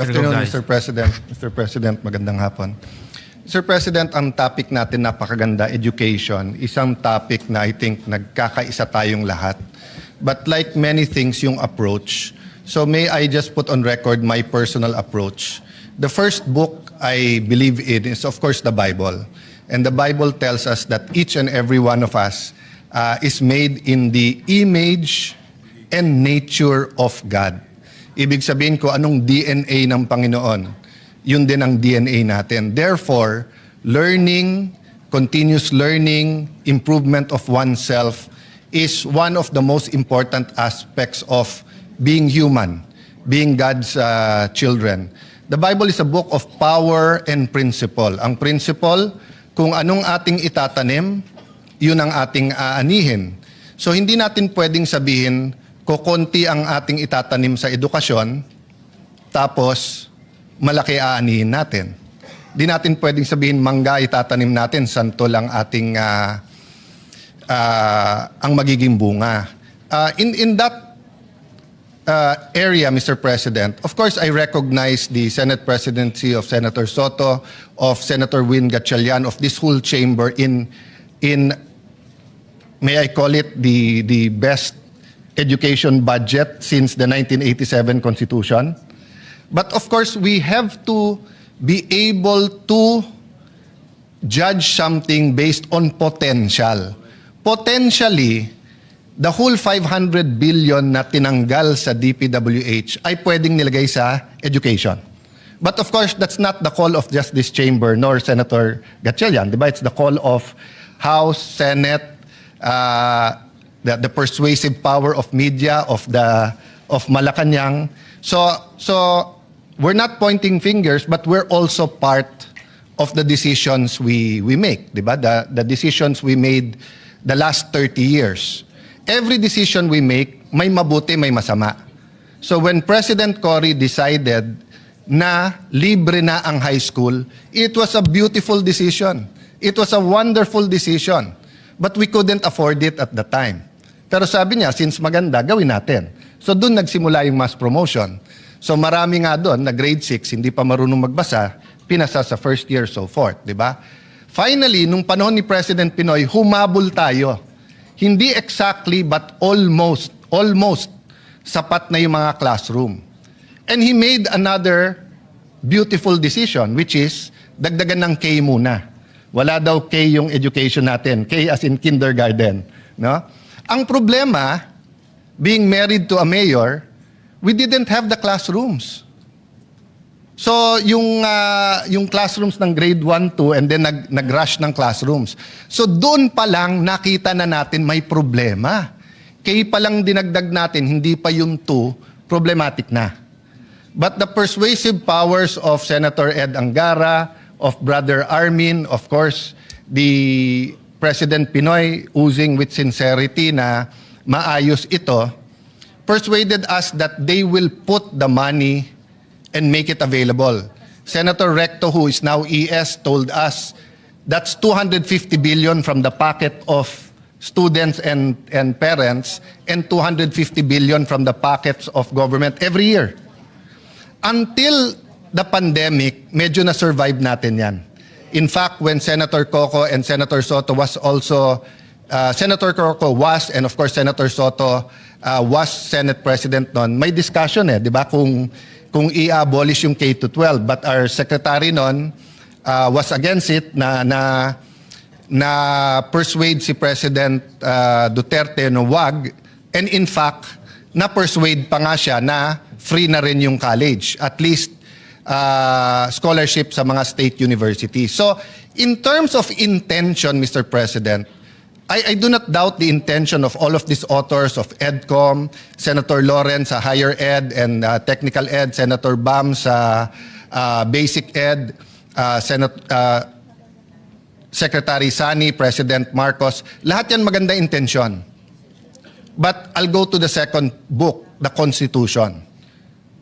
Afternoon, Recognize. Mr. President. Mr. President, magandang hapon. Mr. President, ang topic natin napakaganda, education, isang topic na I think nagkakaisa tayong lahat. But like many things, yung approach. So may I just put on record my personal approach. The first book I believe in is of course the Bible. And the Bible tells us that each and every one of us is made in the image and nature of God. Ibig sabihin ko, anong DNA ng Panginoon? Yun din ang DNA natin. Therefore, learning, continuous learning, improvement of oneself is one of the most important aspects of being human, being God's children. The Bible is a book of power and principle. Ang principle, kung anong ating itatanim, yun ang ating aanihin. So hindi natin pwedeng sabihin, kukunti ang ating itatanim sa edukasyon, tapos malaki aanihin natin. Di natin pwedeng sabihin, mangga itatanim natin, santo lang ating ang magiging bunga. In that area, Mr. President, of course, I recognize the Senate presidency of Senator Soto, of Senator Win Gatchalian, of this whole chamber in may I call it the best education budget since the 1987 Constitution. But of course, we have to be able to judge something based on potential. Potentially, the whole 500 billion na tinanggal sa DPWH ay pwedeng nilagay sa education. But of course, that's not the call of just this chamber nor Senator Gatchalian. Diba? It's the call of House, Senate, the persuasive power of media of Malacanang. So we're not pointing fingers, but we're also part of the decisions we make, diba? The decisions we made the last 30 years. Every decision we make, may mabuti, may masama. So when President Cory decided na libre na ang high school, it was a beautiful decision. It was a wonderful decision. But we couldn't afford it at the time. Pero sabi niya, since maganda, gawin natin. So doon nagsimula yung mass promotion. So marami nga doon na grade 6, hindi pa marunong magbasa, pinasa sa first year, so forth, di ba? Finally, nung panahon ni President Pinoy, humabol tayo. Hindi exactly, but almost sapat na yung mga classroom. And he made another beautiful decision, which is, dagdagan ng K muna. Wala daw K yung education natin, K as in kindergarten, no? Ang problema, being married to a mayor, we didn't have the classrooms. So yung classrooms ng grade 1, 2 and then nag-rush ng classrooms. So doon pa lang nakita na natin may problema. K pa lang dinagdag natin, hindi pa yung 2, problematic na. But the persuasive powers of Senator Ed Angara, of Brother Armin, of course, the President Pinoy oozing with sincerity na maayos ito, persuaded us that they will put the money and make it available. Senator Recto, who is now ES, told us that's 250 billion from the pocket of students and parents and 250 billion from the pockets of government every year. Until the pandemic, medyo na-survive natin yan. In fact, when Senator Coco and Senator Soto was also, Senator Coco was, and of course Senator Soto was Senate President noon, may discussion di ba, kung i-abolish yung K-12. But our secretary noon was against it na persuade si President Duterte na wag. And in fact, na-persuade pa nga siya na free na rin yung college. At least, scholarship sa mga state universities. So, in terms of intention, Mr. President, I do not doubt the intention of all of these authors of EDCOM, Senator Lawrence sa Higher Ed and Technical Ed, Senator Bam sa Basic Ed, Secretary Sani, President Marcos. Lahat yan maganda intention. But I'll go to the second book, the Constitution.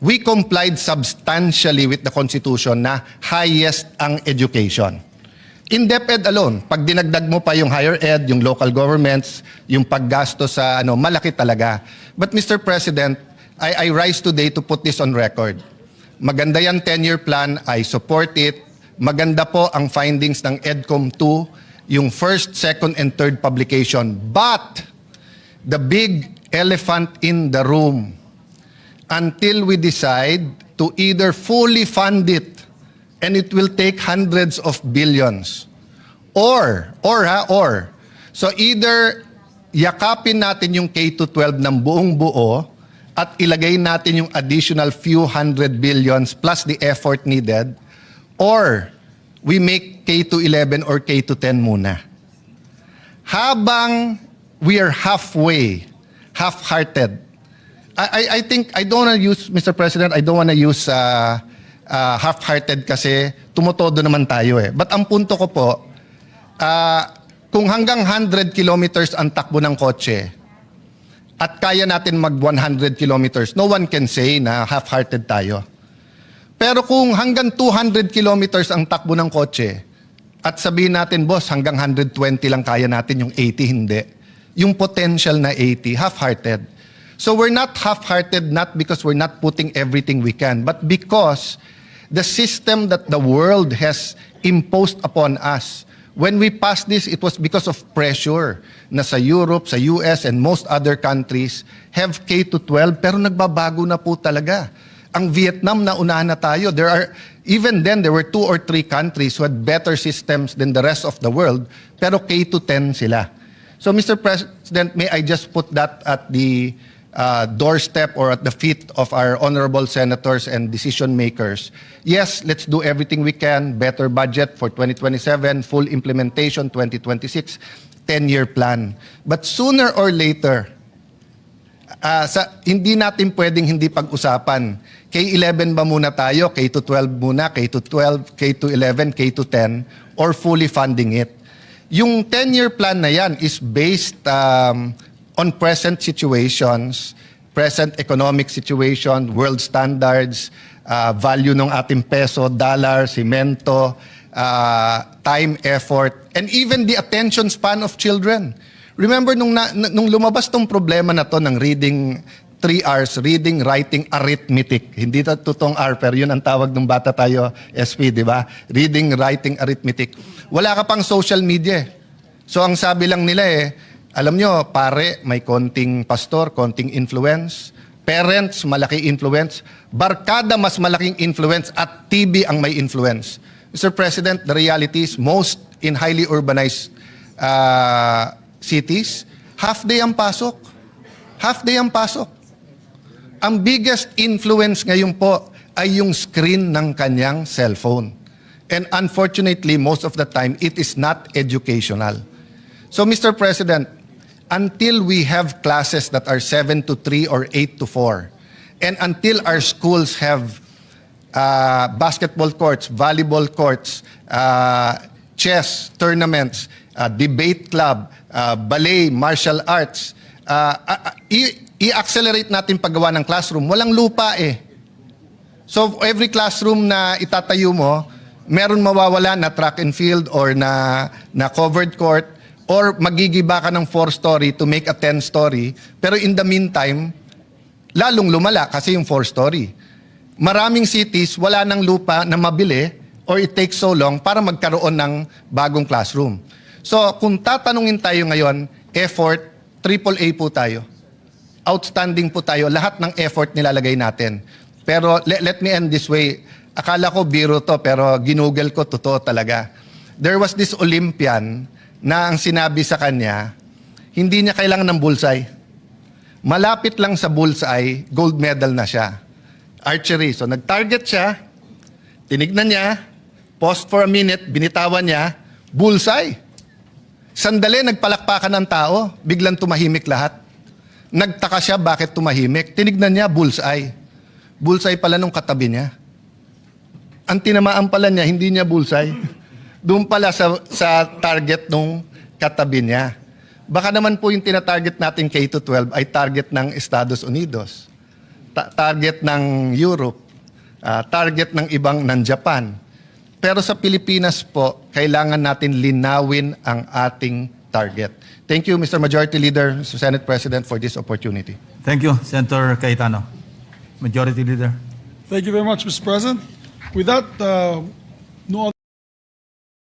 We complied substantially with the Constitution na highest ang education. In DepEd alone, pag dinagdag mo pa yung higher ed, yung local governments, yung paggasto sa malaki talaga. But Mr. President, I rise today to put this on record. Maganda yan 10-year plan, I support it. Maganda po ang findings ng EDCOM 2, yung first, second, and third publication. But the big elephant in the room, until we decide to either fully fund it, and it will take hundreds of billions, or, so either yakapin natin yung K-12 ng buong buo at ilagay natin yung additional few hundred billions plus the effort needed, or we make K-11 or K-10 muna. Habang we are halfway, half-hearted, I think, I don't want to use, Mr. President, I don't want to use half-hearted kasi tumutodo naman tayo eh. But ang punto ko po, kung hanggang 100 kilometers ang takbo ng kotse, at kaya natin mag 100 kilometers, no one can say na half-hearted tayo. Pero kung hanggang 200 kilometers ang takbo ng kotse, at sabihin natin, boss, hanggang 120 lang kaya natin, yung 80 hindi. Yung potential na 80, half-hearted. So we're not half-hearted not because we're not putting everything we can, but because the system that the world has imposed upon us, when we passed this, it was because of pressure na sa Europe, sa US, and most other countries have K-12, pero nagbabago na po talaga. Ang Vietnam, naunahan na tayo. Even then, there were 2 or 3 countries who had better systems than the rest of the world, pero K-10 sila. So, Mr. President, may I just put that at the doorstep or at the feet of our honorable senators and decision makers. Yes, let's do everything we can. Better budget for 2027, full implementation 2026, 10-year plan. But sooner or later, hindi natin pwedeng hindi pag-usapan. K-11 ba muna tayo? K-12 muna? K-12, K-11, K-10? Or fully funding it? Yung 10-year plan na yan is based on present situations, present economic situation, world standards, value ng ating peso, dollar, simento, time, effort, and even the attention span of children. Remember nung lumabas tong problema na to ng reading 3 R's, reading, writing, arithmetic. Hindi to totoong R, pero yun ang tawag ng bata tayo, SP, di ba? Reading, writing, arithmetic. Wala ka pang social media. So ang sabi lang nila alam nyo, pare, may konting pastor, konting influence. Parents, malaki influence. Barkada, mas malaking influence. At TV ang may influence. Mr. President, the reality is most in highly urbanized cities, half day ang pasok. Half day ang pasok. Ang biggest influence ngayon po ay yung screen ng kanyang cellphone. And unfortunately, most of the time, it is not educational. So, Mr. President, until we have classes that are 7 to 3 or 8 to 4, and until our schools have basketball courts, volleyball courts, chess tournaments, debate club, ballet, martial arts, i-accelerate natin paggawa ng classroom. Walang lupa eh. So every classroom na itatayo mo, meron mawawala na track and field or na covered court, or magigiba ka ng 4-story to make a 10-story. Pero in the meantime, lalong lumala kasi yung 4-story. Maraming cities, wala nang lupa na mabili or it takes so long para magkaroon ng bagong classroom. So kung tatanungin tayo ngayon, effort, AAA po tayo. Outstanding po tayo. Lahat ng effort nilalagay natin. Pero let me end this way. Akala ko biro to, pero ginugel ko, totoo talaga. There was this Olympian na ang sinabi sa kanya, hindi niya kailangan ng bullseye. Malapit lang sa bullseye, gold medal na siya. Archery. So nag-target siya, tinignan niya, pause for a minute, binitawan niya, bullseye. Sandali, nagpalakpakan ng tao, biglang tumahimik lahat. Nagtaka siya bakit tumahimik. Tinignan niya, bullseye. Bullseye pala nung katabi niya. Ang tinamaan pala niya, hindi niya bullseye. Doon pala sa target nung katabi niya. Baka naman po yung tinatarget natin K-12 ay target ng Estados Unidos, target ng Europe, target ng ibang ng Japan. Pero sa Pilipinas po, kailangan natin linawin ang ating target. Thank you, Mr. Majority Leader, Mr. Senate President, for this opportunity. Thank you, Senator Cayetano. Majority Leader. Thank you very much, Mr. President. With that,